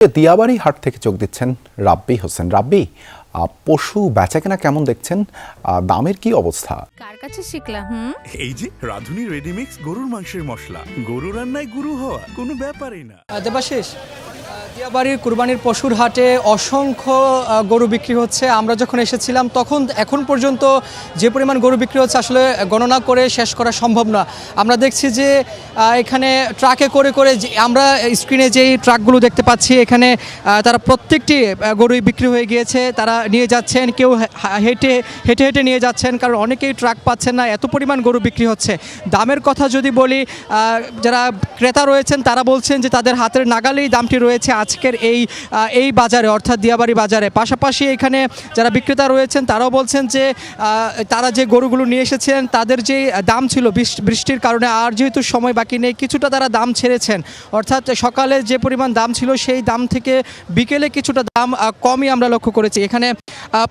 দিয়াবাড়ি হাট থেকে যোগ দিচ্ছেন রাব্বি হোসেন। রাব্বি, পশু বেচাকেনা কেমন দেখছেন? দামের কি অবস্থা? কার কাছে শিখলা? এই যে রাধুনী রেডিমিক্স গরুর মাংসের মশলা, গরু রান্নায় গুরু হওয়া কোনো ব্যাপারই না। দেবাশিস, দিয়াবাড়ির কুরবানির পশুর হাটে অসংখ্য গরু বিক্রি হচ্ছে। আমরা যখন এসেছিলাম তখন এখন পর্যন্ত যে পরিমাণ গরু বিক্রি হচ্ছে আসলে গণনা করে শেষ করা সম্ভব না। আমরা দেখছি যে এখানে ট্রাকে করে করে আমরা স্ক্রিনে যেই ট্রাকগুলো দেখতে পাচ্ছি এখানে তারা প্রত্যেকটি গরুই বিক্রি হয়ে গিয়েছে। তারা নিয়ে যাচ্ছেন, কেউ হেঁটে হেঁটে হেঁটে নিয়ে যাচ্ছেন, কারণ অনেকেই ট্রাক পাচ্ছেন না, এত পরিমাণ গরু বিক্রি হচ্ছে। দামের কথা যদি বলি, যারা ক্রেতা রয়েছেন তারা বলছেন যে তাদের হাতের নাগালেই দামটি রয়েছে আজকের এই বাজারে, অর্থাৎ দিয়াবাড়ি বাজারে। পাশাপাশি এখানে যারা বিক্রেতা রয়েছেন তারাও বলছেন যে তারা যে গরুগুলো নিয়ে এসেছেন তাদের যে দাম ছিল বৃষ্টির কারণে, আর যেহেতু সময় বাকি নেই, কিছুটা তারা দাম ছেড়েছেন। অর্থাৎ সকালে যে পরিমাণ দাম ছিল সেই দাম থেকে বিকেলে কিছুটা দাম কমই আমরা লক্ষ্য করেছি। এখানে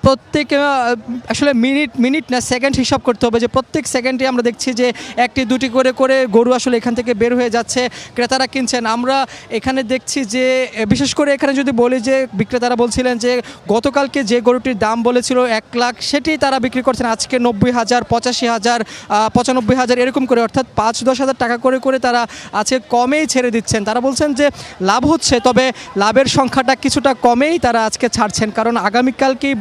প্রত্যেক আসলে মিনিট না সেকেন্ড হিসাব করতে হবে, যে প্রত্যেক সেকেন্ডে আমরা দেখছি যে একটি দুটি করে করে গরু আসলে এখান থেকে বের হয়ে যাচ্ছে, ক্রেতারা কিনছেন। আমরা এখানে দেখছি যে বিশেষ করে এখানে যদি বলি যে বিক্রেতারা বলছিলেন যে গতকালকে যে গরুটির দাম বলেছিল 1 লাখ, সেটি তারা বিক্রি করছেন আজকে 90,000, 85,000, 95,000 এরকম করে, অর্থাৎ 5-10 হাজার টাকা করে করে তারা আজকে কমেই ছেড়ে দিচ্ছেন। তারা বলছেন যে লাভ হচ্ছে, তবে লাভের সংখ্যাটা কিছুটা কমেই তারা আজকে ছাড়ছেন, কারণ আগামীকালকেই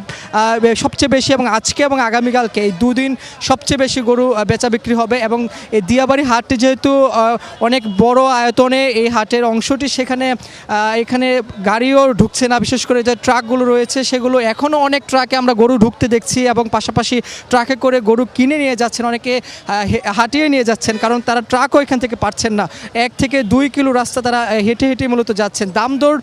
সবচেয়ে বেশি, এবং আজকে এবং আগামীকালকে এই দুদিন সবচেয়ে বেশি গরু বেচা বিক্রি হবে। এবং এই দিয়াবাড়ি হাটটি যেহেতু অনেক বড় আয়তনে এই হাটের অংশটি, এখানে গাড়িও ঢুকছে না, বিশেষ করে যে ট্রাকগুলো রয়েছে সেগুলো এখনও অনেক ট্রাকে আমরা গরু ঢুকতে দেখছি, এবং পাশাপাশি ট্রাকে করে গরু কিনে নিয়ে যাচ্ছেন, অনেকে হাঁটিয়ে নিয়ে যাচ্ছেন, কারণ তারা ট্রাকও এখান থেকে পাচ্ছেন না। 1 থেকে 2 কিলো রাস্তা তারা হেঁটে হেঁটে মূলত যাচ্ছেন। দাম দর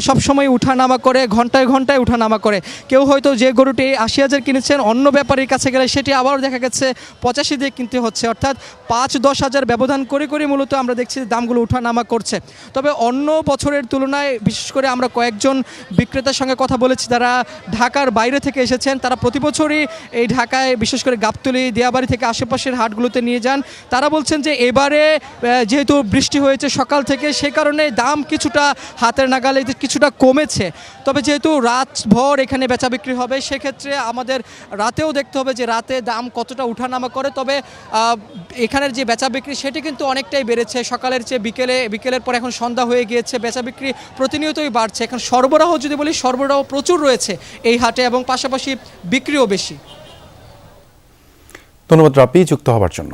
সবসময় উঠানামা করে, ঘন্টায় ঘন্টায় উঠানামা করে। কেউ হয়তো যে গরুটি 80,000 কিনেছেন, অন্য ব্যাপারীর কাছে গেলে সেটি আবার দেখা গেছে 85 দিয়ে কিনতে হচ্ছে, অর্থাৎ 5-10 হাজার ব্যবধান করে করে মূলত আমরা দেখছি দামগুলো উঠানামা করছে। তবে অন্য বছরের তুলনায় বিশেষ করে আমরা কয়েকজন বিক্রেতার সঙ্গে কথা বলেছি, তারা ঢাকার বাইরে থেকে এসেছেন। তারা প্রতি বছরই এই ঢাকায় বিশেষ করে গাবতলী, দিয়াবাড়ি থেকে আশেপাশের হাটগুলোতে নিয়ে যান। তারা বলছেন যে এবারে যেহেতু বৃষ্টি হয়েছে সকাল থেকে, সে কারণে দাম কিছুটা হাতের নাগালে কিছুটা কমেছে। তবে যেহেতু রাতভর এখানে বেচা বিক্রি হবে, সেক্ষেত্রে আমাদের রাতেও দেখতে হবে যে রাতে দাম কতটা উঠানামা করে। তবে এখানের যে বেচা বিক্রি সেটি কিন্তু অনেকটাই বেড়েছে সকালের চেয়ে। বিকেলের পর এখন সন্ধ্যা হয়ে গিয়েছে, বেচা বিক্রি প্রতিনিয়তই বাড়ছে। এখন সরবরাহ যদি বলি, সরবরাহ প্রচুর রয়েছে এই হাটে, এবং পাশাপাশি বিক্রিও বেশি। ধন্যবাদ রাব্বি যুক্ত হওয়ার জন্য।